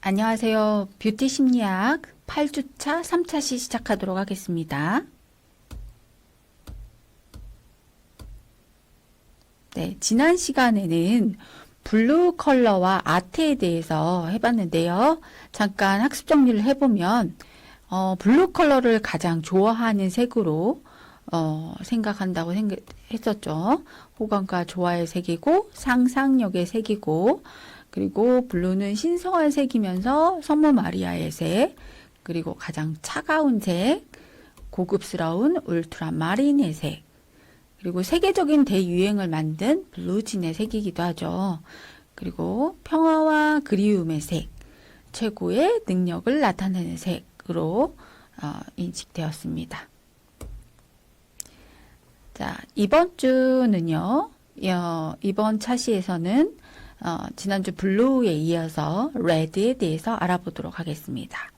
안녕하세요. 뷰티 심리학 8주차 3차시 시작하도록 하겠습니다. 네, 지난 시간에는 블루 컬러와 아트에 대해서 해봤는데요. 잠깐 학습 정리를 해보면 블루 컬러를 가장 좋아하는 색으로 생각한다고 했었죠. 호감과 좋아의 색이고 상상력의 색이고 그리고 블루는 신성한 색이면서 성모 마리아의 색, 그리고 가장 차가운 색, 고급스러운 울트라 마린의 색, 그리고 세계적인 대유행을 만든 블루진의 색이기도 하죠. 그리고 평화와 그리움의 색, 최고의 능력을 나타내는 색으로 인식되었습니다. 자, 이번 주는요, 이번 차시에서는 지난주 블루에 이어서 레드에 대해서 알아보도록 하겠습니다.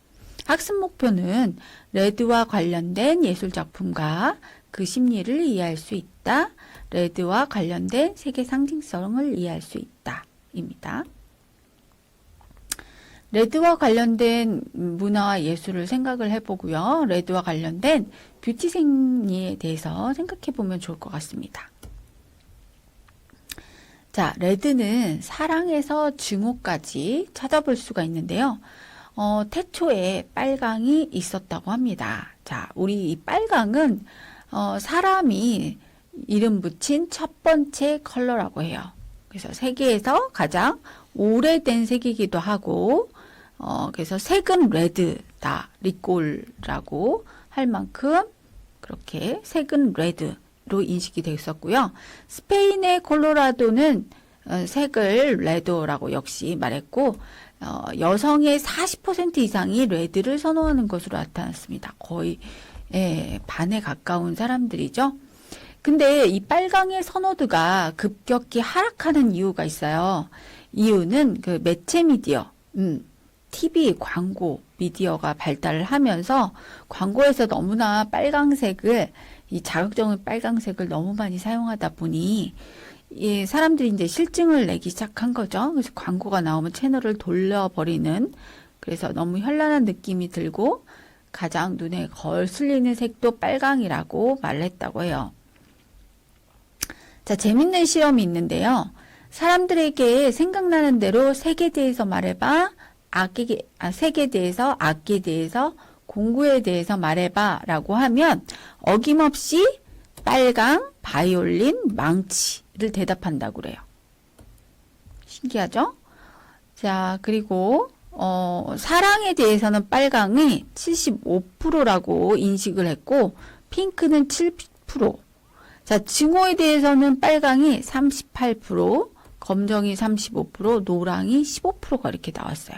학습 목표는 레드와 관련된 예술작품과 그 심리를 이해할 수 있다. 레드와 관련된 세계 상징성을 이해할 수 있다. 입니다. 레드와 관련된 문화와 예술을 생각을 해보고요. 레드와 관련된 뷰티 심리에 대해서 생각해보면 좋을 것 같습니다. 자, 레드는 사랑에서 증오까지 찾아볼 수가 있는데요. 태초에 빨강이 있었다고 합니다. 자, 우리 이 빨강은 사람이 이름 붙인 첫 번째 컬러라고 해요. 그래서 세계에서 가장 오래된 색이기도 하고, 그래서 색은 레드다, 리꼴라고 할 만큼 그렇게 색은 레드로 인식이 되어 있었고요. 스페인의 콜로라도는 색을 레드라고 역시 말했고, 여성의 40% 이상이 레드를 선호하는 것으로 나타났습니다. 거의 반에 가까운 사람들이죠. 근데 이 빨강의 선호도가 급격히 하락하는 이유가 있어요. 이유는 그 매체 미디어, TV, 광고, 미디어가 발달을 하면서 광고에서 너무나 빨강색을, 이 자극적인 빨강색을 너무 많이 사용하다 보니 사람들이 이제 실증을 내기 시작한 거죠. 그래서 광고가 나오면 채널을 돌려버리는, 그래서 너무 현란한 느낌이 들고 가장 눈에 거슬리는 색도 빨강이라고 말을 했다고 해요. 자, 재밌는 실험이 있는데요. 사람들에게 생각나는 대로 색에 대해서 말해봐, 색에 대해서, 악기에 대해서, 공구에 대해서 말해봐 라고 하면 어김없이 빨강, 바이올린, 망치를 대답한다고 그래요. 신기하죠? 자, 그리고 사랑에 대해서는 빨강이 75%라고 인식을 했고 핑크는 7%. 자, 증오에 대해서는 빨강이 38%, 검정이 35%, 노랑이 15%가 이렇게 나왔어요.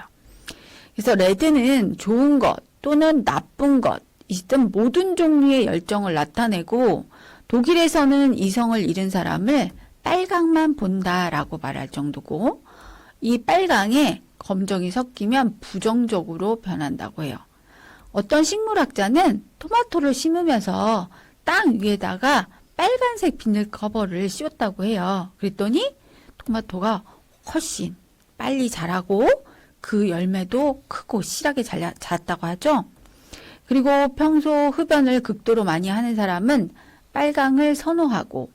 그래서 레드는 좋은 것 또는 나쁜 것이든 모든 종류의 열정을 나타내고 독일에서는 이성을 잃은 사람을 빨강만 본다라고 말할 정도고 이 빨강에 검정이 섞이면 부정적으로 변한다고 해요. 어떤 식물학자는 토마토를 심으면서 땅 위에다가 빨간색 비닐 커버를 씌웠다고 해요. 그랬더니 토마토가 훨씬 빨리 자라고 그 열매도 크고 실하게 자랐다고 하죠. 그리고 평소 흡연을 극도로 많이 하는 사람은 빨강을 선호하고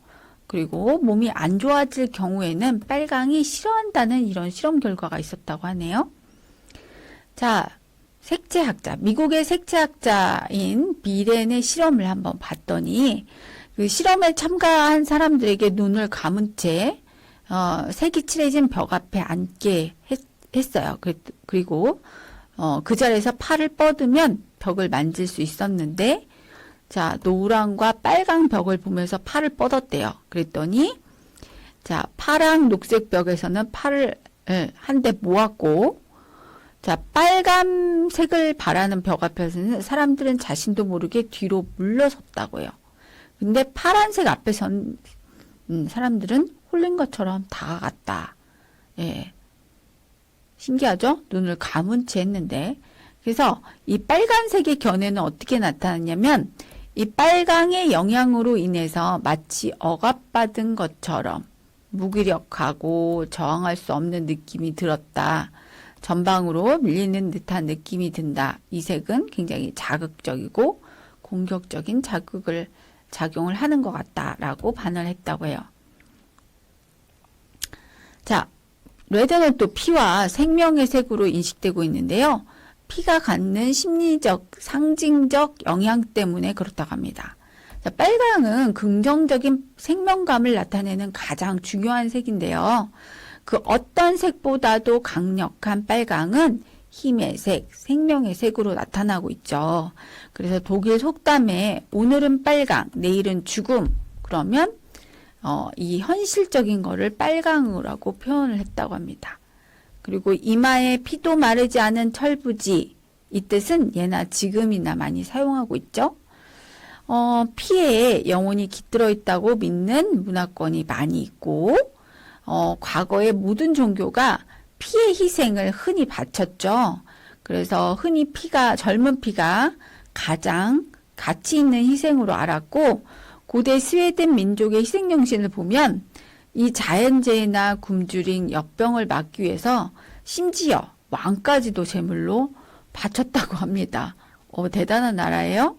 그리고 몸이 안 좋아질 경우에는 빨강이 싫어한다는 이런 실험 결과가 있었다고 하네요. 자, 색채학자, 미국의 색채학자인 비렌의 실험을 한번 봤더니 그 실험에 참가한 사람들에게 눈을 감은 채 색이 칠해진 벽 앞에 앉게 했어요. 그리고 그 자리에서 팔을 뻗으면 벽을 만질 수 있었는데 자, 노랑과 빨강 벽을 보면서 팔을 뻗었대요. 그랬더니 자, 파랑 녹색 벽에서는 팔을 한 대 모았고 자, 빨간색을 바라는 벽 앞에서는 사람들은 자신도 모르게 뒤로 물러섰다고 해요. 근데 파란색 앞에선 사람들은 홀린 것처럼 다가갔다. 예. 신기하죠? 눈을 감은 채 했는데. 그래서 이 빨간색의 견해는 어떻게 나타났냐면 이 빨강의 영향으로 인해서 마치 억압받은 것처럼 무기력하고 저항할 수 없는 느낌이 들었다. 전방으로 밀리는 듯한 느낌이 든다. 이 색은 굉장히 자극적이고 공격적인 작용을 하는 것 같다라고 반응을 했다고 해요. 자, 레드는 또 피와 생명의 색으로 인식되고 있는데요. 피가 갖는 심리적, 상징적 영향 때문에 그렇다고 합니다. 자, 빨강은 긍정적인 생명감을 나타내는 가장 중요한 색인데요. 그 어떤 색보다도 강력한 빨강은 힘의 색, 생명의 색으로 나타나고 있죠. 그래서 독일 속담에 오늘은 빨강, 내일은 죽음. 그러면 이 현실적인 거를 빨강이라고 표현을 했다고 합니다. 그리고 이마에 피도 마르지 않은 철부지, 이 뜻은 예나 지금이나 많이 사용하고 있죠. 피에 영혼이 깃들어 있다고 믿는 문화권이 많이 있고, 과거의 모든 종교가 피의 희생을 흔히 바쳤죠. 그래서 흔히 젊은 피가 가장 가치 있는 희생으로 알았고, 고대 스웨덴 민족의 희생정신을 보면 이 자연재해나 굶주림, 역병을 막기 위해서 심지어 왕까지도 제물로 바쳤다고 합니다. 대단한 나라예요.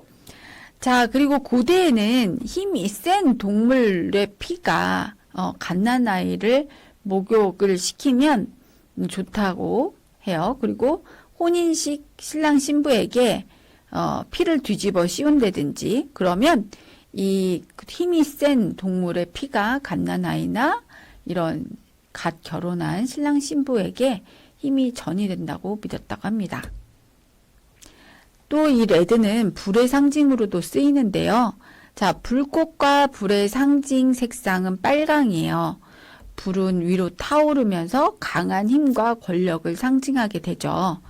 자, 그리고 고대에는 힘이 센 동물의 피가 갓난아이를 목욕을 시키면 좋다고 해요. 그리고 혼인식 신랑 신부에게 피를 뒤집어 씌운다든지 그러면 이 힘이 센 동물의 피가 갓난아이나 이런 갓 결혼한 신랑 신부에게 힘이 전이 된다고 믿었다고 합니다. 또 이 레드는 불의 상징으로도 쓰이는데요. 자, 불꽃과 불의 상징 색상은 빨강이에요. 불은 위로 타오르면서 강한 힘과 권력을 상징하게 되죠.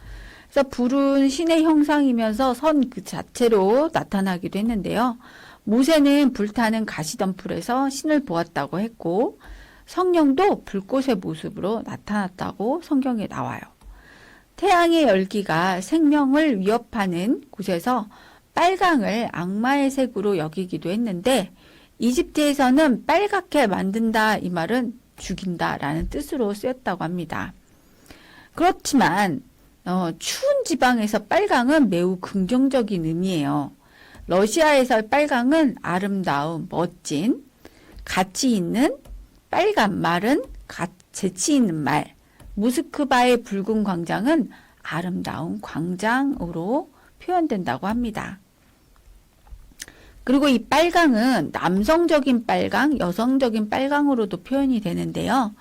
그래서 불은 신의 형상이면서 선 그 자체로 나타나기도 했는데요. 모세는 불타는 가시덤불에서 신을 보았다고 했고 성령도 불꽃의 모습으로 나타났다고 성경에 나와요. 태양의 열기가 생명을 위협하는 곳에서 빨강을 악마의 색으로 여기기도 했는데 이집트에서는 빨갛게 만든다 이 말은 죽인다라는 뜻으로 쓰였다고 합니다. 그렇지만 추운 지방에서 빨강은 매우 긍정적인 의미예요. 러시아에서 빨강은 아름다움, 멋진, 가치 있는, 빨간 말은 재치 있는 말, 모스크바의 붉은 광장은 아름다운 광장으로 표현된다고 합니다. 그리고 이 빨강은 남성적인 빨강, 여성적인 빨강으로도 표현이 되는데요.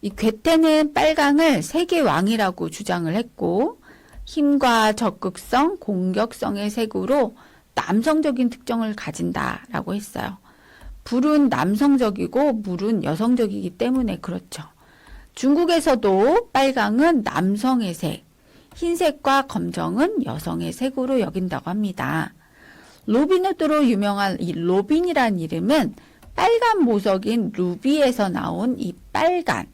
이 괴테는 빨강을 세계 왕이라고 주장을 했고 힘과 적극성, 공격성의 색으로 남성적인 특징을 가진다라고 했어요. 불은 남성적이고 물은 여성적이기 때문에 그렇죠. 중국에서도 빨강은 남성의 색, 흰색과 검정은 여성의 색으로 여긴다고 합니다. 로빈후드로 유명한 이 로빈이란 이름은 빨간 보석인 루비에서 나온 이 빨간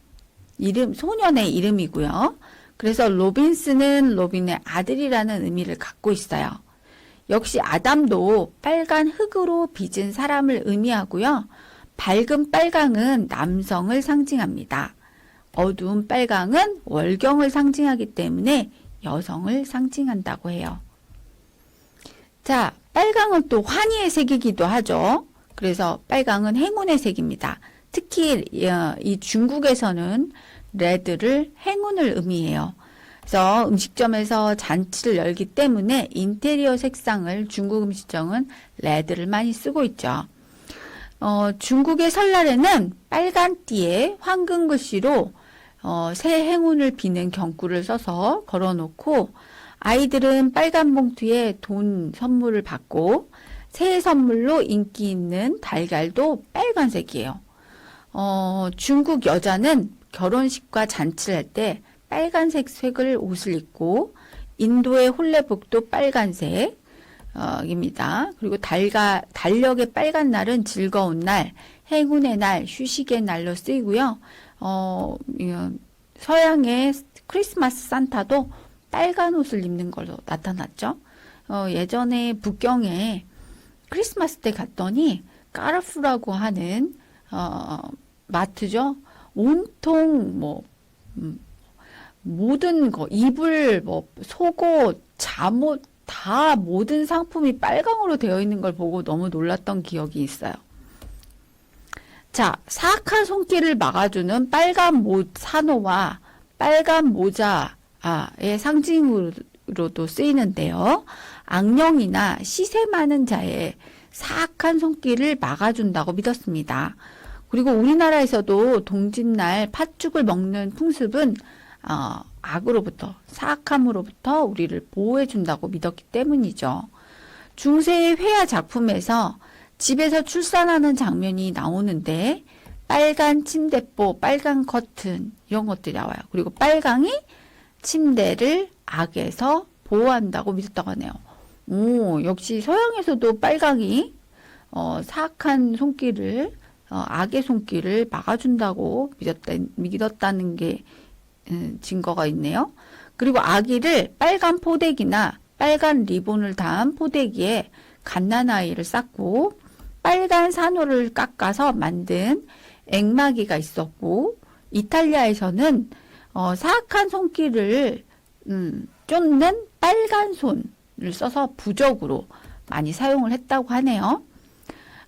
이름, 소년의 이름이고요. 그래서 로빈스는 로빈의 아들이라는 의미를 갖고 있어요. 역시 아담도 빨간 흙으로 빚은 사람을 의미하고요. 밝은 빨강은 남성을 상징합니다. 어두운 빨강은 월경을 상징하기 때문에 여성을 상징한다고 해요. 자, 빨강은 또 환희의 색이기도 하죠. 그래서 빨강은 행운의 색입니다. 특히 이 중국에서는 레드를 행운을 의미해요. 그래서 음식점에서 잔치를 열기 때문에 인테리어 색상을 중국 음식점은 레드를 많이 쓰고 있죠. 중국의 설날에는 빨간 띠에 황금 글씨로 새 행운을 비는 경구를 써서 걸어놓고 아이들은 빨간 봉투에 돈 선물을 받고 새해 선물로 인기 있는 달걀도 빨간색이에요. 중국 여자는 결혼식과 잔치를 할 때 빨간색 옷을 입고 인도의 홀레복도 빨간색 입니다. 그리고 달력의 빨간 날은 즐거운 날, 행운의 날, 휴식의 날로 쓰이고요. 서양의 크리스마스 산타도 빨간 옷을 입는 걸로 나타났죠. 예전에 북경에 크리스마스 때 갔더니 까르푸라고 하는 마트죠. 온통 모든 거, 이불, 뭐 속옷, 잠옷 다 모든 상품이 빨강으로 되어 있는 걸 보고 너무 놀랐던 기억이 있어요. 자, 사악한 손길을 막아주는 빨간 산호와 빨간 모자의 상징으로도 쓰이는데요. 악령이나 시세 많은 자의 사악한 손길을 막아준다고 믿었습니다. 그리고 우리나라에서도 동짓날 팥죽을 먹는 풍습은 악으로부터, 사악함으로부터 우리를 보호해준다고 믿었기 때문이죠. 중세의 회화 작품에서 집에서 출산하는 장면이 나오는데 빨간 침대보, 빨간 커튼 이런 것들이 나와요. 그리고 빨강이 침대를 악에서 보호한다고 믿었다고 하네요. 오, 역시 서양에서도 빨강이 사악한 손길을 악의 손길을 막아준다고 믿었다는 게 증거가 있네요. 그리고 아기를 빨간 포대기나 빨간 리본을 단 포대기에 갓난아이를 쌓고 빨간 산호를 깎아서 만든 액마기가 있었고, 이탈리아에서는 사악한 손길을 쫓는 빨간 손을 써서 부적으로 많이 사용을 했다고 하네요.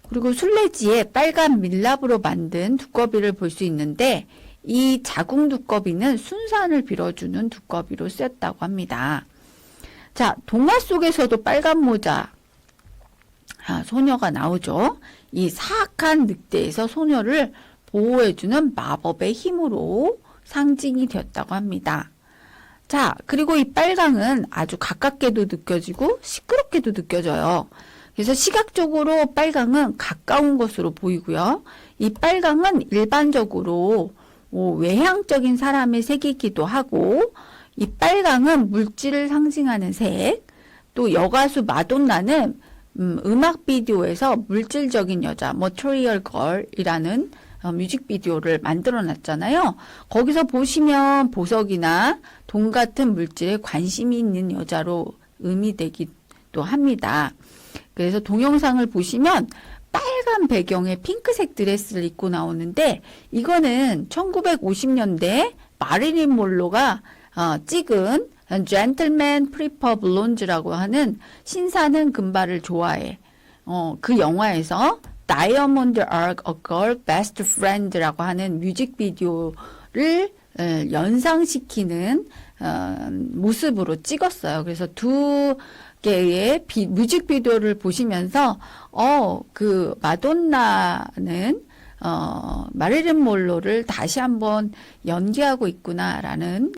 그리고 순례지에 빨간 밀랍으로 만든 두꺼비를 볼 수 있는데 이 자궁 두꺼비는 순산을 빌어주는 두꺼비로 쓰였다고 합니다. 자, 동화 속에서도 빨간 모자 소녀가 나오죠. 이 사악한 늑대에서 소녀를 보호해주는 마법의 힘으로 상징이 되었다고 합니다. 자, 그리고 이 빨강은 아주 가깝게도 느껴지고 시끄럽게도 느껴져요. 그래서 시각적으로 빨강은 가까운 것으로 보이고요. 이 빨강은 일반적으로 외향적인 사람의 색이기도 하고, 이 빨강은 물질을 상징하는 색, 또 여가수 마돈나는 음악 비디오에서 물질적인 여자, Material Girl이라는 뮤직비디오를 만들어 놨잖아요. 거기서 보시면 보석이나 돈 같은 물질에 관심이 있는 여자로 의미되기도 합니다. 그래서 동영상을 보시면 빨간 배경에 핑크색 드레스를 입고 나오는데, 이거는 1950년대 마릴린 몰로가 찍은 Gentleman Prefer Blonde라고 하는 신사는 금발을 좋아해. 그 영화에서 Diamond Are a Girl Best Friend라고 하는 뮤직비디오를 연상시키는 모습으로 찍었어요. 그래서 두 개의 뮤직비디오를 보시면서 그 마돈나는 마릴린 몰로를 다시 한번 연기하고 있구나라는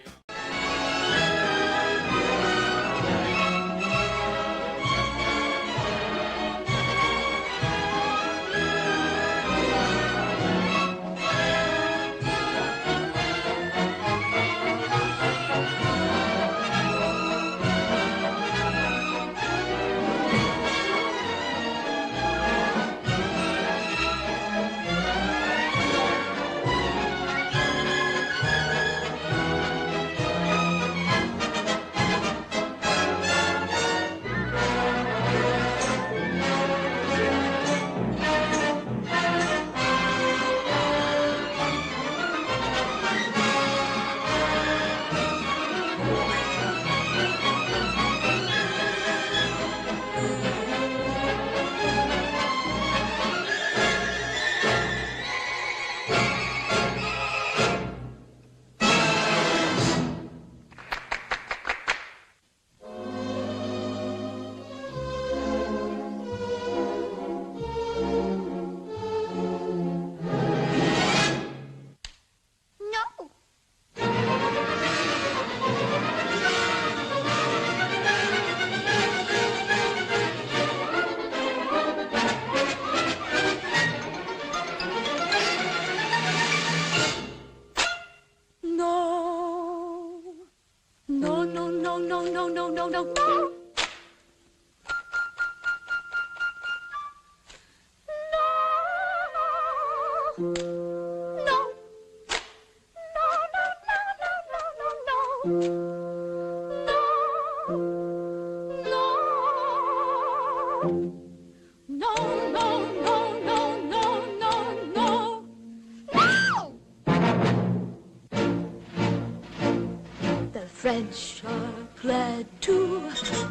French are glad to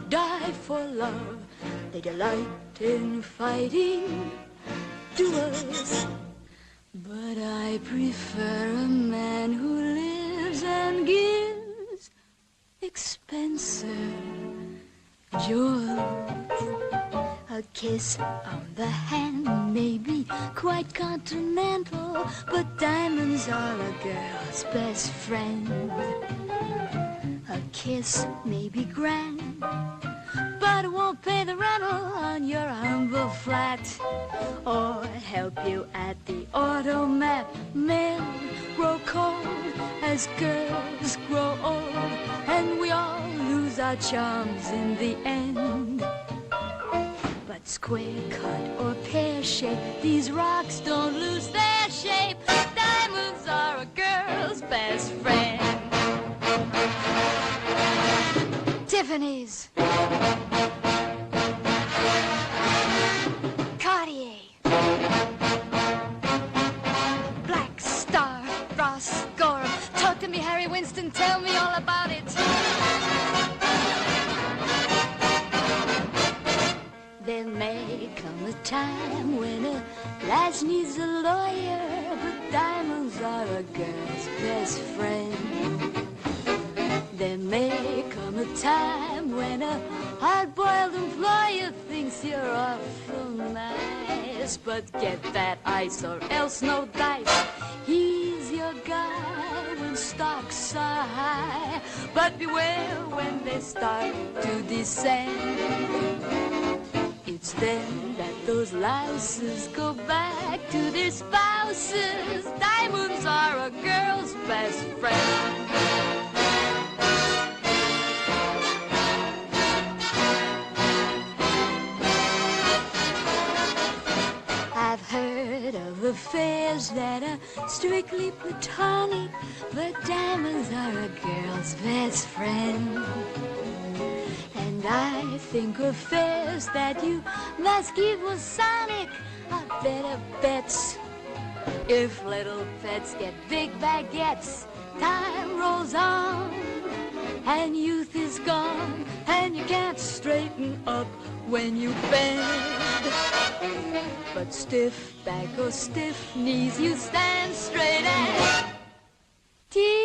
die for love. They delight in fighting duels. But I prefer a man who lives and gives expensive jewels. A kiss on the hand may be quite continental, but diamonds are a girl's best friend. A kiss may be grand, but it won't pay the rental on your humble flat, or help you at the automat. Men grow cold as girls grow old, and we all lose our charms in the end. But square cut or pear shape, these rocks don't lose their shape. Diamonds are a girl's best friend. Tiffany's, Cartier, Black Star, Ross Gorham. Talk to me, Harry Winston, tell me all about it. There may come a time when a lass needs a lawyer, but diamonds are a girl's best friend. There may come a time when a hard-boiled employer thinks you're awful nice, but get that ice or else no dice. He's your guy when stocks are high, but beware when they start to descend. It's then that those louses go back to their spouses. Diamonds are a girl's best friend. I've heard of affairs that are strictly platonic, but diamonds are a girl's best friend. And I think affairs that you must keep Masonic are better bets. If little pets get big baguettes, time rolls on, and youth is gone, and you can't straighten up when you bend. But stiff back or stiff knees, you stand straight as Tiffany's.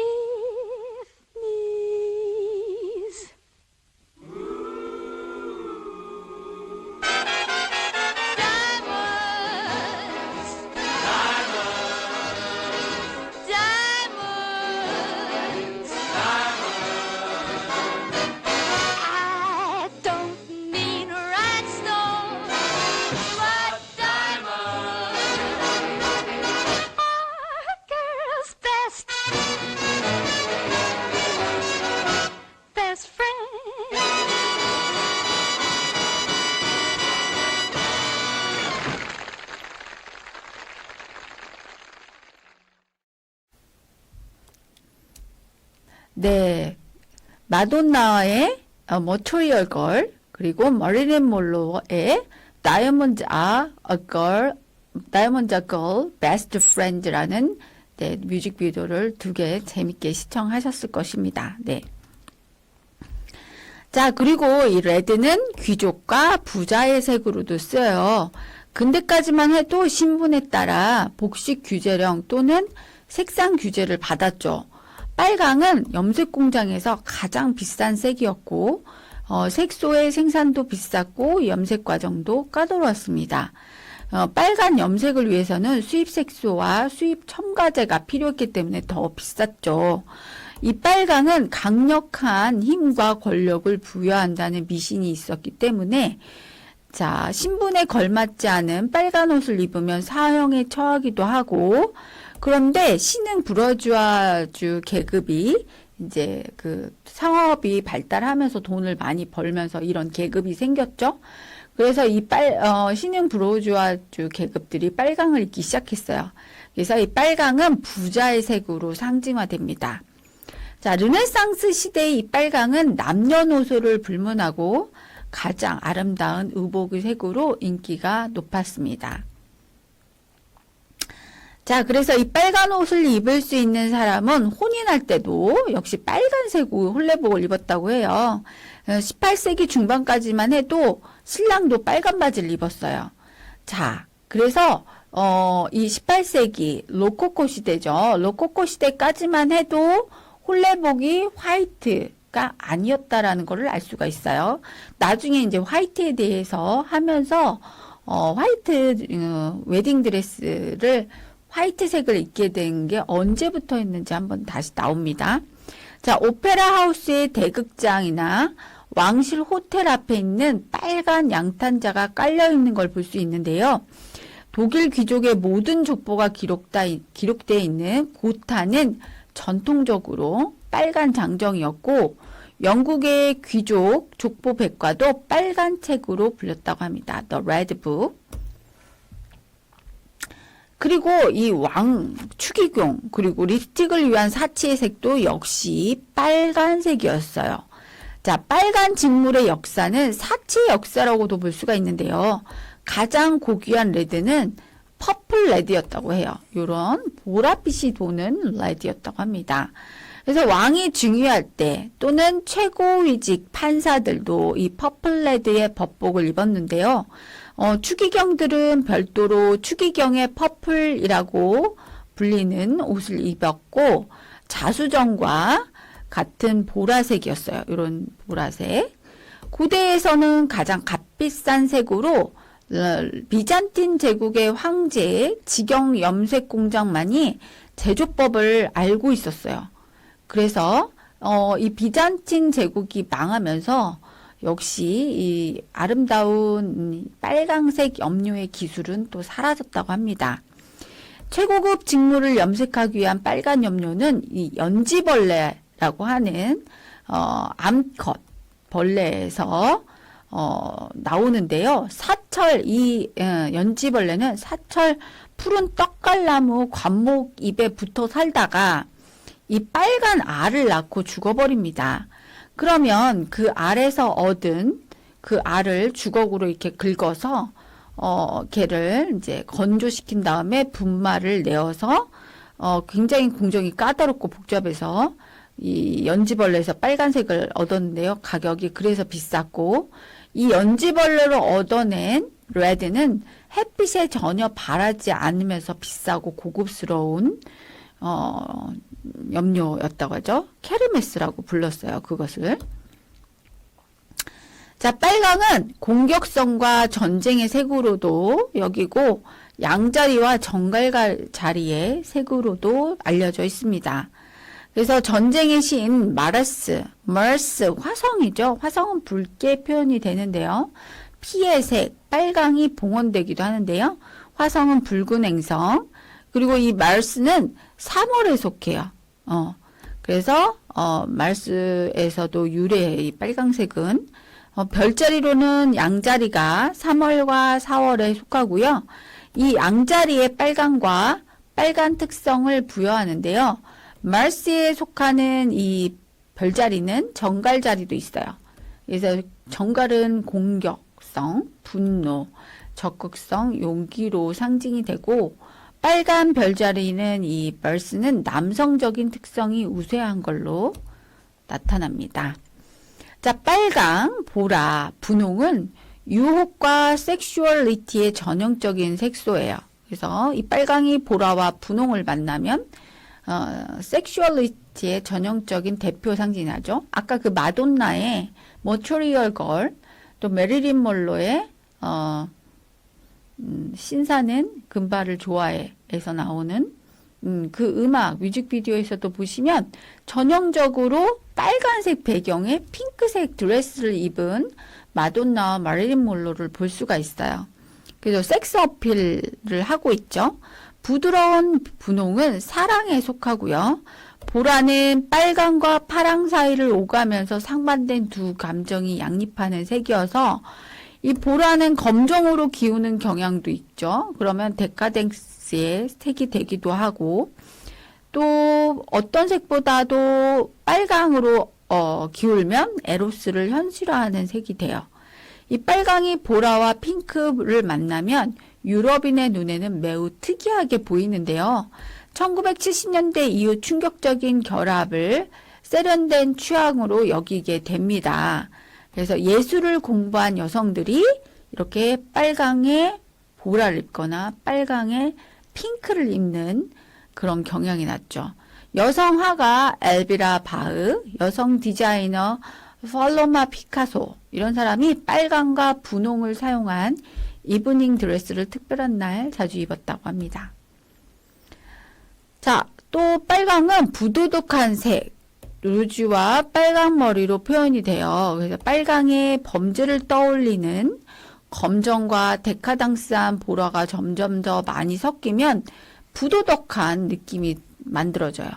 네, 마돈나의 Material Girl, 그리고 머릴린 몰로의 Diamonds Are a Girl, Best Friend라는 네, 뮤직비디오를 두 개 재밌게 시청하셨을 것입니다. 네. 자, 그리고 이 레드는 귀족과 부자의 색으로도 쓰여요. 근대까지만 해도 신분에 따라 복식 규제령 또는 색상 규제를 받았죠. 빨강은 염색 공장에서 가장 비싼 색이었고, 색소의 생산도 비쌌고, 염색 과정도 까다로웠습니다. 빨간 염색을 위해서는 수입 색소와 수입 첨가제가 필요했기 때문에 더 비쌌죠. 이 빨강은 강력한 힘과 권력을 부여한다는 미신이 있었기 때문에, 자, 신분에 걸맞지 않은 빨간 옷을 입으면 사형에 처하기도 하고, 그런데 신흥 부르주아주 계급이 이제 그 상업이 발달하면서 돈을 많이 벌면서 이런 계급이 생겼죠. 그래서 이 신흥 부르주아주 계급들이 빨강을 입기 시작했어요. 그래서 이 빨강은 부자의 색으로 상징화됩니다. 자, 르네상스 시대의 이 빨강은 남녀노소를 불문하고 가장 아름다운 의복의 색으로 인기가 높았습니다. 자, 그래서 이 빨간 옷을 입을 수 있는 사람은 혼인할 때도 역시 빨간색 홀레복을 입었다고 해요. 18세기 중반까지만 해도 신랑도 빨간 바지를 입었어요. 자, 그래서 이 18세기 로코코 시대죠. 로코코 시대까지만 해도 홀레복이 화이트가 아니었다라는 것을 알 수가 있어요. 나중에 이제 화이트에 대해서 하면서 화이트 웨딩 드레스를 화이트색을 입게 된 게 언제부터 했는지 한번 다시 나옵니다. 자, 오페라 하우스의 대극장이나 왕실 호텔 앞에 있는 빨간 양탄자가 깔려 있는 걸 볼 수 있는데요. 독일 귀족의 모든 족보가 기록되어 있는 고타는 전통적으로 빨간 장정이었고, 영국의 귀족 족보 백과도 빨간 책으로 불렸다고 합니다. The Red Book. 그리고 이 왕 추기경 그리고 립스틱을 위한 사치의 색도 역시 빨간색이었어요. 자, 빨간 직물의 역사는 사치의 역사라고도 볼 수가 있는데요. 가장 고귀한 레드는 퍼플 레드였다고 해요. 이런 보랏빛이 도는 레드였다고 합니다. 그래서 왕이 중요할 때 또는 최고위직 판사들도 이 퍼플 레드의 법복을 입었는데요. 추기경들은 별도로 추기경의 퍼플이라고 불리는 옷을 입었고, 자수정과 같은 보라색이었어요. 이런 보라색. 고대에서는 가장 값비싼 색으로 비잔틴 제국의 황제 직영 염색 공장만이 제조법을 알고 있었어요. 그래서 이 비잔틴 제국이 망하면서 역시 이 아름다운 빨강색 염료의 기술은 또 사라졌다고 합니다. 최고급 직물을 염색하기 위한 빨간 염료는 이 연지벌레라고 하는 암컷 벌레에서 나오는데요. 이 연지벌레는 사철 푸른 떡갈나무 관목 잎에 붙어 살다가 이 빨간 알을 낳고 죽어버립니다. 그러면 그 알에서 얻은 그 알을 주걱으로 이렇게 긁어서 걔를 이제 건조시킨 다음에 분말을 내어서 굉장히 공정이 까다롭고 복잡해서 이 연지벌레에서 빨간색을 얻었는데요. 가격이 그래서 비쌌고, 이 연지벌레로 얻어낸 레드는 햇빛에 전혀 바라지 않으면서 비싸고 고급스러운 염료였다고 하죠. 케르메스라고 불렀어요. 그것을. 자, 빨강은 공격성과 전쟁의 색으로도 여기고, 양자리와 정갈자리의 색으로도 알려져 있습니다. 그래서 전쟁의 시인 머스, 화성이죠. 화성은 붉게 표현이 되는데요. 피의 색, 빨강이 봉헌되기도 하는데요. 화성은 붉은 행성, 그리고 이 말스는 3월에 속해요. 그래서 말스에서도 유래해, 이 빨강색은. 별자리로는 양자리가 3월과 4월에 속하고요. 이 양자리의 빨강과 빨간 특성을 부여하는데요. 말스에 속하는 이 별자리는 정갈자리도 있어요. 그래서 정갈은 공격성, 분노, 적극성, 용기로 상징이 되고, 빨간 별자리는 이 말스는 남성적인 특성이 우세한 걸로 나타납니다. 자, 빨강, 보라, 분홍은 유혹과 섹슈얼리티의 전형적인 색소예요. 그래서 이 빨강이 보라와 분홍을 만나면 섹슈얼리티의 전형적인 대표 상징이죠. 아까 그 마돈나의 머처리얼 걸, 또 메릴린 먼로의 신사는 금발을 좋아해에서 나오는 그 음악 뮤직비디오에서도 보시면 전형적으로 빨간색 배경에 핑크색 드레스를 입은 마돈나와 마릴린 먼로를 볼 수가 있어요. 그래서 섹스 어필을 하고 있죠. 부드러운 분홍은 사랑에 속하고요. 보라는 빨강과 파랑 사이를 오가면서 상반된 두 감정이 양립하는 색이어서 이 보라는 검정으로 기우는 경향도 있죠. 그러면 데카덴스의 색이 되기도 하고, 또 어떤 색보다도 빨강으로 기울면 에로스를 현실화하는 색이 돼요. 이 빨강이 보라와 핑크를 만나면 유럽인의 눈에는 매우 특이하게 보이는데요. 1970년대 이후 충격적인 결합을 세련된 취향으로 여기게 됩니다. 그래서 예술을 공부한 여성들이 이렇게 빨강에 보라를 입거나 빨강에 핑크를 입는 그런 경향이 났죠. 여성 화가 엘비라 바흐, 여성 디자이너 팔로마 피카소 이런 사람이 빨강과 분홍을 사용한 이브닝 드레스를 특별한 날 자주 입었다고 합니다. 자, 또 빨강은 부도덕한 색, 루즈와 빨강 머리로 표현이 돼요. 그래서 빨강의 범죄를 떠올리는 검정과 데카당스한 보라가 점점 더 많이 섞이면 부도덕한 느낌이 만들어져요.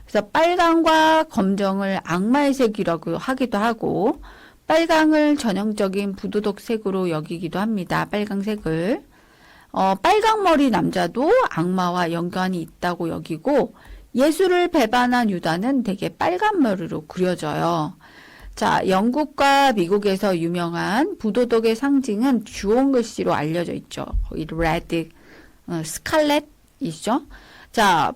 그래서 빨강과 검정을 악마의 색이라고 하기도 하고 빨강을 전형적인 부도덕 색으로 여기기도 합니다. 빨강색을. 빨강 머리 남자도 악마와 연관이 있다고 여기고 예술을 배반한 유다는 되게 빨간 머리로 그려져요. 자, 영국과 미국에서 유명한 부도덕의 상징은 주홍 글씨로 알려져 있죠. 이 레드, 스칼렛이죠. 자,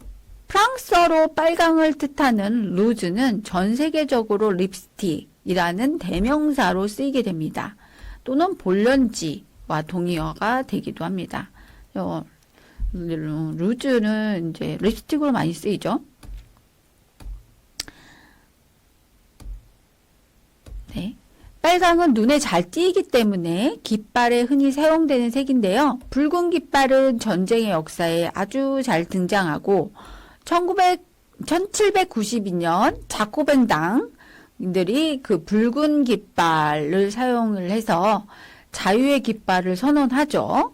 프랑스어로 빨강을 뜻하는 루즈는 전 세계적으로 립스틱이라는 대명사로 쓰이게 됩니다. 또는 볼런지와 동의어가 되기도 합니다. 루즈는 이제 립스틱으로 많이 쓰이죠. 네. 빨강은 눈에 잘 띄기 때문에 깃발에 흔히 사용되는 색인데요. 붉은 깃발은 전쟁의 역사에 아주 잘 등장하고 1792년 자코뱅당들이 그 붉은 깃발을 사용을 해서 자유의 깃발을 선언하죠.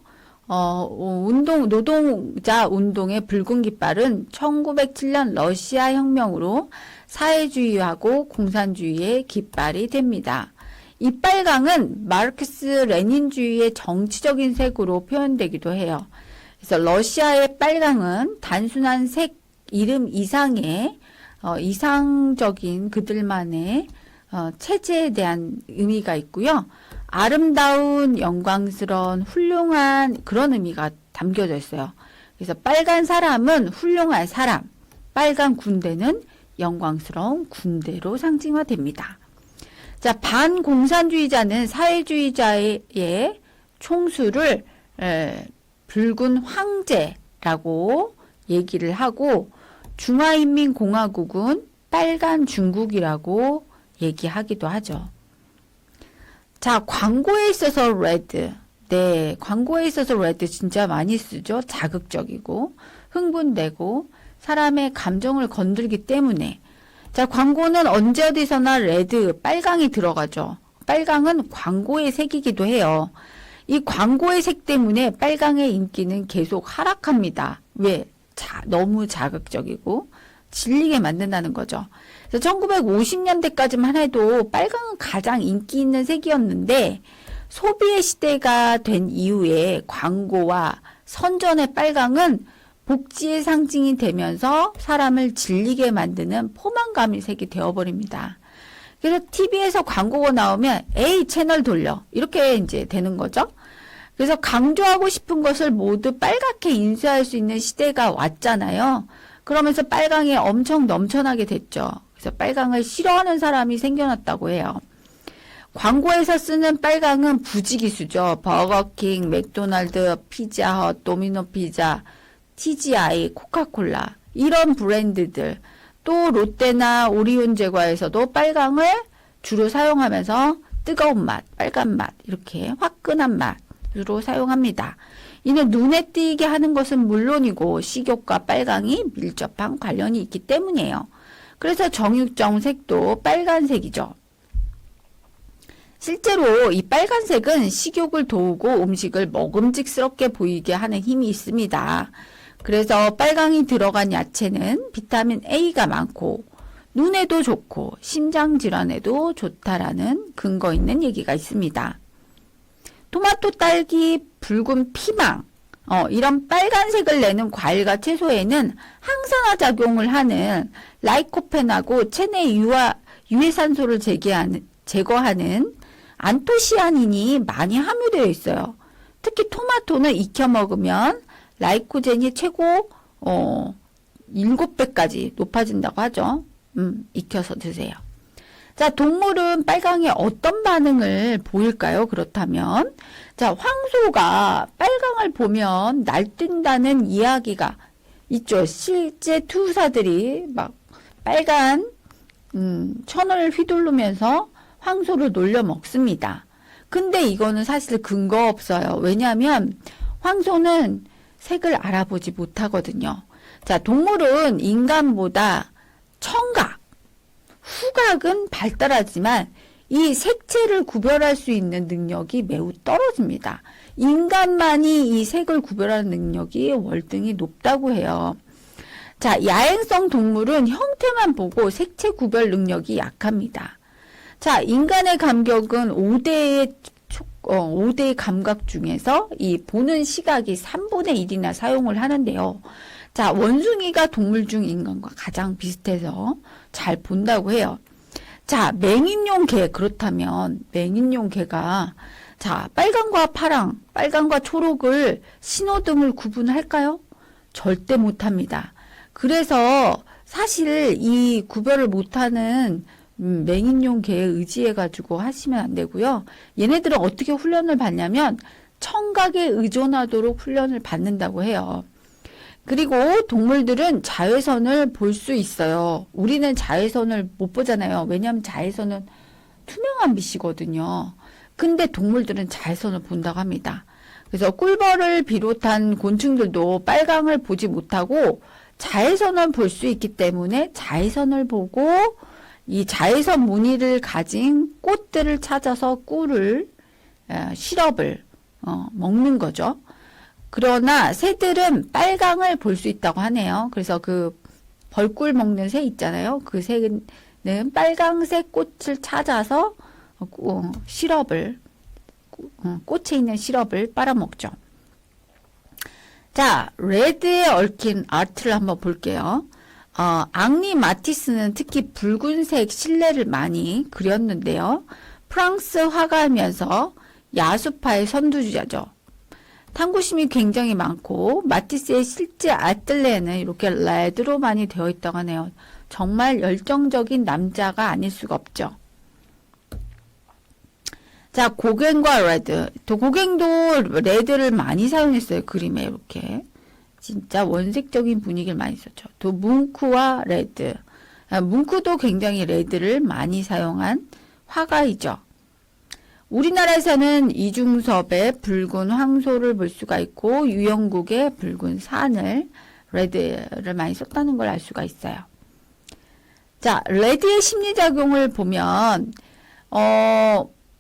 노동자 운동의 붉은 깃발은 1907년 러시아 혁명으로 사회주의하고 공산주의의 깃발이 됩니다. 이 빨강은 마르크스 레닌주의의 정치적인 색으로 표현되기도 해요. 그래서 러시아의 빨강은 단순한 색 이름 이상의 이상적인 그들만의 체제에 대한 의미가 있고요. 아름다운 영광스러운 훌륭한 그런 의미가 담겨져 있어요. 그래서 빨간 사람은 훌륭한 사람, 빨간 군대는 영광스러운 군대로 상징화됩니다. 자, 반공산주의자는 사회주의자의 총수를 붉은 황제라고 얘기를 하고 중화인민공화국은 빨간 중국이라고 얘기하기도 하죠. 자, 광고에 있어서 레드. 네, 광고에 있어서 레드 진짜 많이 쓰죠. 자극적이고 흥분되고 사람의 감정을 건들기 때문에. 자, 광고는 언제 어디서나 레드, 빨강이 들어가죠. 빨강은 광고의 색이기도 해요. 이 광고의 색 때문에 빨강의 인기는 계속 하락합니다. 왜? 너무 자극적이고 질리게 만든다는 거죠. 그래서 1950년대까지만 해도 빨강은 가장 인기 있는 색이었는데 소비의 시대가 된 이후에 광고와 선전의 빨강은 복지의 상징이 되면서 사람을 질리게 만드는 포만감의 색이 되어버립니다. 그래서 TV에서 광고가 나오면 에이 채널 돌려 이렇게 이제 되는 거죠. 그래서 강조하고 싶은 것을 모두 빨갛게 인쇄할 수 있는 시대가 왔잖아요. 그러면서 빨강이 엄청 넘쳐나게 됐죠. 그래서 빨강을 싫어하는 사람이 생겨났다고 해요. 광고에서 쓰는 빨강은 부지기수죠. 버거킹, 맥도날드, 피자헛, 도미노 피자, TGI, 코카콜라 이런 브랜드들 또 롯데나 오리온 제과에서도 빨강을 주로 사용하면서 뜨거운 맛, 빨간 맛 이렇게 화끈한 맛으로 사용합니다. 이는 눈에 띄게 하는 것은 물론이고 식욕과 빨강이 밀접한 관련이 있기 때문이에요. 그래서 정육점색도 빨간색이죠. 실제로 이 빨간색은 식욕을 도우고 음식을 먹음직스럽게 보이게 하는 힘이 있습니다. 그래서 빨강이 들어간 야채는 비타민 A가 많고 눈에도 좋고 심장 질환에도 좋다라는 근거 있는 얘기가 있습니다. 토마토, 딸기, 붉은 피망 이런 빨간색을 내는 과일과 채소에는 항산화 작용을 하는 라이코펜하고 체내 유해산소를 제거하는 안토시아닌이 많이 함유되어 있어요. 특히 토마토는 익혀 먹으면 라이코젠이 최고 7배까지 높아진다고 하죠. 익혀서 드세요. 자, 동물은 빨강에 어떤 반응을 보일까요? 그렇다면 자, 황소가 빨강을 보면 날뛴다는 이야기가 있죠. 실제 투사들이 막 빨간 천을 휘두르면서 황소를 놀려 먹습니다. 근데 이거는 사실 근거 없어요. 왜냐하면 황소는 색을 알아보지 못하거든요. 자, 동물은 인간보다 청각, 후각은 발달하지만 이 색채를 구별할 수 있는 능력이 매우 떨어집니다. 인간만이 이 색을 구별하는 능력이 월등히 높다고 해요. 자, 야행성 동물은 형태만 보고 색채 구별 능력이 약합니다. 자, 인간의 감각은 5대의 감각 중에서 이 보는 시각이 3분의 1이나 사용을 하는데요. 자, 원숭이가 동물 중 인간과 가장 비슷해서 잘 본다고 해요. 자, 맹인용 개, 그렇다면 맹인용 개가 자, 빨강과 파랑, 빨강과 초록을 신호등을 구분할까요? 절대 못합니다. 그래서 사실 이 구별을 못하는 맹인용 개에 의지해가지고 하시면 안 되고요. 얘네들은 어떻게 훈련을 받냐면 청각에 의존하도록 훈련을 받는다고 해요. 그리고 동물들은 자외선을 볼 수 있어요. 우리는 자외선을 못 보잖아요. 왜냐하면 자외선은 투명한 빛이거든요. 근데 동물들은 자외선을 본다고 합니다. 그래서 꿀벌을 비롯한 곤충들도 빨강을 보지 못하고 자외선을 볼 수 있기 때문에 자외선을 보고 이 자외선 무늬를 가진 꽃들을 찾아서 꿀을, 시럽을 먹는 거죠. 그러나 새들은 빨강을 볼 수 있다고 하네요. 그래서 그 벌꿀 먹는 새 있잖아요. 그 새는 빨강색 꽃을 찾아서 시럽을, 꽃에 있는 시럽을 빨아먹죠. 자, 레드에 얽힌 아트를 한번 볼게요. 앙리 마티스는 특히 붉은색 실내를 많이 그렸는데요. 프랑스 화가이면서 야수파의 선두주자죠. 탐구심이 굉장히 많고 마티스의 실제 아틀레는 이렇게 레드로 많이 되어 있다고 하네요. 정말 열정적인 남자가 아닐 수가 없죠. 자, 고갱과 레드. 또 고갱도 레드를 많이 사용했어요. 그림에 이렇게. 진짜 원색적인 분위기를 많이 썼죠. 또 뭉크와 레드. 뭉크도 굉장히 레드를 많이 사용한 화가이죠. 우리나라에서는 이중섭의 붉은 황소를 볼 수가 있고 유영국의 붉은 산을 레드를 많이 썼다는 걸 알 수가 있어요. 자, 레드의 심리작용을 보면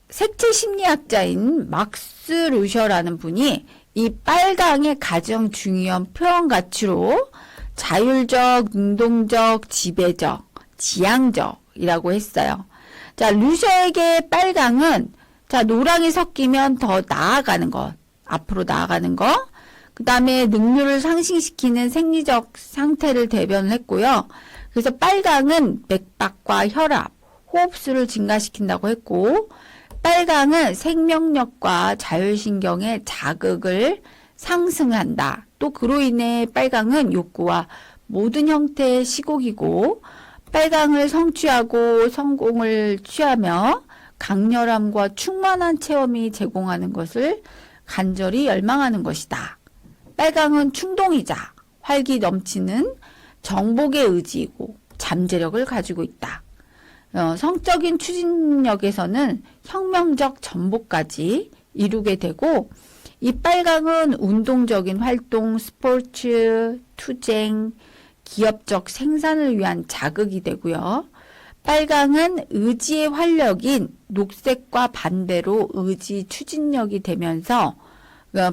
색채 심리학자인 막스 루셔라는 분이 이 빨강의 가장 중요한 표현 가치로 자율적, 능동적, 지배적, 지향적이라고 했어요. 자, 루셔에게 빨강은 자, 노랑이 섞이면 더 나아가는 것, 앞으로 나아가는 것, 그 다음에 능률을 상승시키는 생리적 상태를 대변했고요. 그래서 빨강은 맥박과 혈압, 호흡수를 증가시킨다고 했고, 빨강은 생명력과 자율신경의 자극을 상승한다. 또 그로 인해 빨강은 욕구와 모든 형태의 시곡이고, 빨강을 성취하고 성공을 취하며 강렬함과 충만한 체험이 제공하는 것을 간절히 열망하는 것이다. 빨강은 충동이자 활기 넘치는 정복의 의지이고 잠재력을 가지고 있다. 성적인 추진력에서는 혁명적 전복까지 이루게 되고 이 빨강은 운동적인 활동, 스포츠, 투쟁, 기업적 생산을 위한 자극이 되고요. 빨강은 의지의 활력인 녹색과 반대로 의지 추진력이 되면서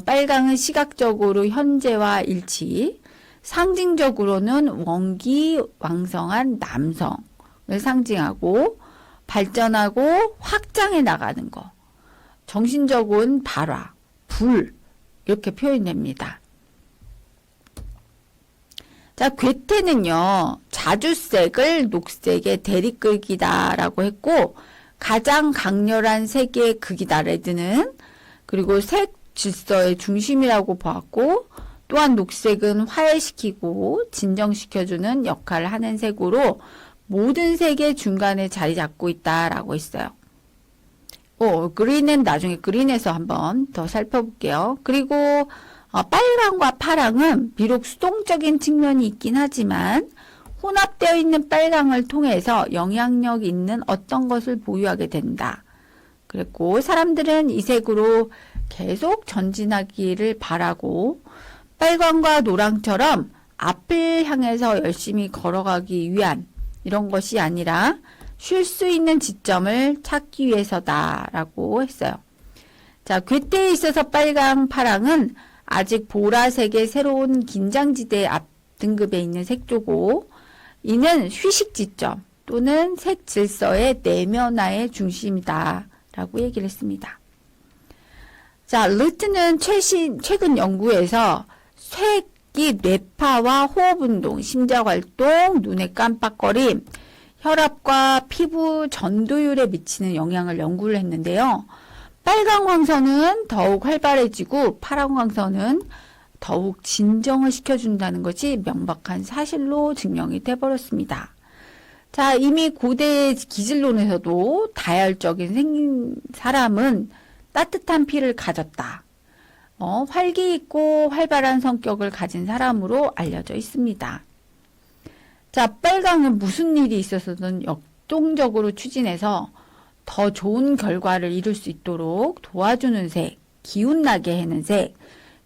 빨강은 시각적으로 현재와 일치, 상징적으로는 원기왕성한 남성을 상징하고 발전하고 확장해 나가는 거, 정신적인 발화, 불 이렇게 표현됩니다. 자, 괴테는요, 자주색을 녹색의 대립극이다라고 했고, 가장 강렬한 색의 극이다, 레드는. 그리고 색 질서의 중심이라고 보았고, 또한 녹색은 화해시키고 진정시켜주는 역할을 하는 색으로 모든 색의 중간에 자리 잡고 있다라고 했어요. 그린은 나중에 그린에서 한번 더 살펴볼게요. 그리고 빨강과 파랑은 비록 수동적인 측면이 있긴 하지만 혼합되어 있는 빨강을 통해서 영향력 있는 어떤 것을 보유하게 된다. 그랬고 사람들은 이 색으로 계속 전진하기를 바라고 빨강과 노랑처럼 앞을 향해서 열심히 걸어가기 위한 이런 것이 아니라 쉴 수 있는 지점을 찾기 위해서다라고 했어요. 자, 괴테에 있어서 빨강, 파랑은 아직 보라색의 새로운 긴장지대 앞 등급에 있는 색조고 이는 휴식 지점 또는 색 질서의 내면화의 중심이다 라고 얘기를 했습니다. 자, 르트는 최근 연구에서 색이 뇌파와 호흡운동, 심장활동, 눈의 깜빡거림, 혈압과 피부 전도율에 미치는 영향을 연구를 했는데요. 빨강 광선은 더욱 활발해지고 파란 광선은 더욱 진정을 시켜준다는 것이 명백한 사실로 증명이 돼버렸습니다. 자, 이미 고대 기질론에서도 다혈적인 생긴 사람은 따뜻한 피를 가졌다. 활기 있고 활발한 성격을 가진 사람으로 알려져 있습니다. 자, 빨강은 무슨 일이 있어서든 역동적으로 추진해서 더 좋은 결과를 이룰 수 있도록 도와주는 색, 기운나게 해는 색,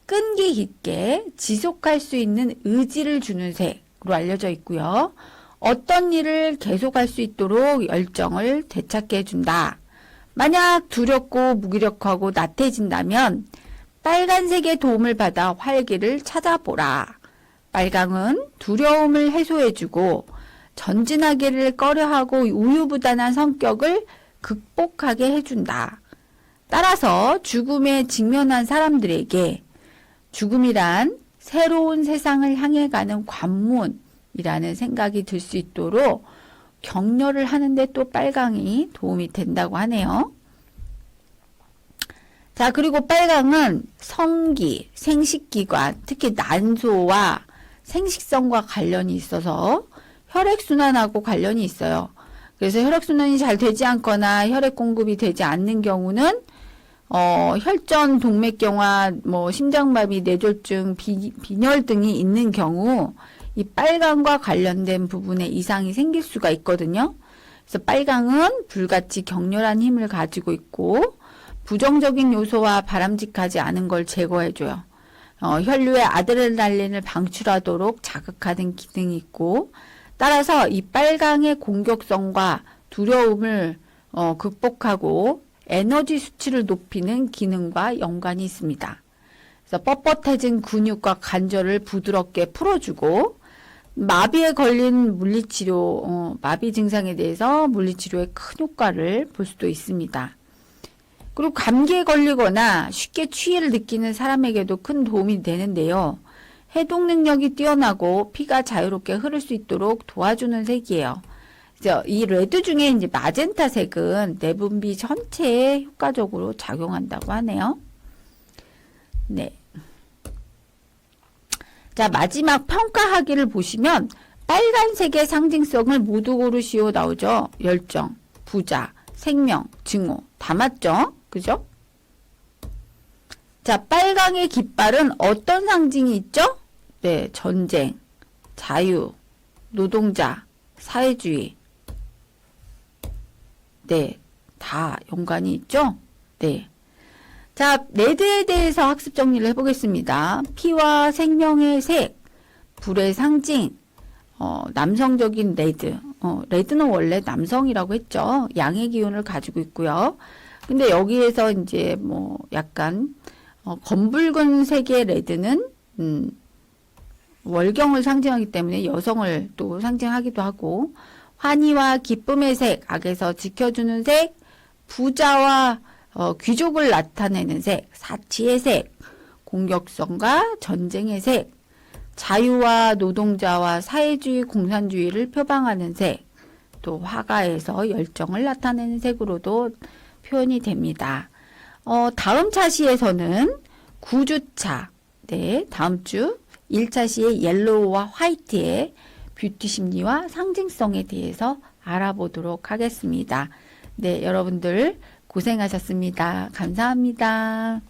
끈기 깊게 지속할 수 있는 의지를 주는 색으로 알려져 있고요. 어떤 일을 계속할 수 있도록 열정을 되찾게 해준다. 만약 두렵고 무기력하고 나태해진다면 빨간색의 도움을 받아 활기를 찾아보라. 빨강은 두려움을 해소해주고 전진하기를 꺼려하고 우유부단한 성격을 극복하게 해준다. 따라서 죽음에 직면한 사람들에게 죽음이란 새로운 세상을 향해 가는 관문이라는 생각이 들 수 있도록 격려를 하는데 또 빨강이 도움이 된다고 하네요. 자, 그리고 빨강은 성기, 생식기관, 특히 난소와 생식성과 관련이 있어서 혈액순환하고 관련이 있어요. 그래서 혈액순환이 잘 되지 않거나 혈액 공급이 되지 않는 경우는 혈전, 동맥경화, 심장마비, 뇌졸중, 빈혈 등이 있는 경우 이 빨강과 관련된 부분에 이상이 생길 수가 있거든요. 그래서 빨강은 불같이 격렬한 힘을 가지고 있고 부정적인 요소와 바람직하지 않은 걸 제거해줘요. 혈류의 아드레날린을 방출하도록 자극하는 기능이 있고 따라서 이 빨강의 공격성과 두려움을 극복하고 에너지 수치를 높이는 기능과 연관이 있습니다. 그래서 뻣뻣해진 근육과 관절을 부드럽게 풀어주고 마비에 걸린 물리치료, 마비 증상에 대해서 물리치료에 큰 효과를 볼 수도 있습니다. 그리고 감기에 걸리거나 쉽게 추위를 느끼는 사람에게도 큰 도움이 되는데요. 해독 능력이 뛰어나고 피가 자유롭게 흐를 수 있도록 도와주는 색이에요. 그래서 이 레드 중에 이제 마젠타 색은 내분비 전체에 효과적으로 작용한다고 하네요. 네. 자, 마지막 평가하기를 보시면 빨간색의 상징성을 모두 고르시오 나오죠. 열정, 부자, 생명, 증오 다 맞죠? 그죠? 자, 빨강의 깃발은 어떤 상징이 있죠? 네, 전쟁, 자유, 노동자, 사회주의. 네, 다 연관이 있죠? 네. 자, 레드에 대해서 학습 정리를 해보겠습니다. 피와 생명의 색, 불의 상징, 남성적인 레드. 레드는 원래 남성이라고 했죠. 양의 기운을 가지고 있고요. 근데 여기에서 이제 약간 검붉은 색의 레드는 월경을 상징하기 때문에 여성을 또 상징하기도 하고 환희와 기쁨의 색, 악에서 지켜주는 색, 부자와 귀족을 나타내는 색, 사치의 색, 공격성과 전쟁의 색, 자유와 노동자와 사회주의 공산주의를 표방하는 색, 또 화가에서 열정을 나타내는 색으로도 표현이 됩니다. 다음 차시에서는 9주차, 네, 다음 주 1차 시의 옐로우와 화이트의 뷰티 심리와 상징성에 대해서 알아보도록 하겠습니다. 네, 여러분들 고생하셨습니다. 감사합니다.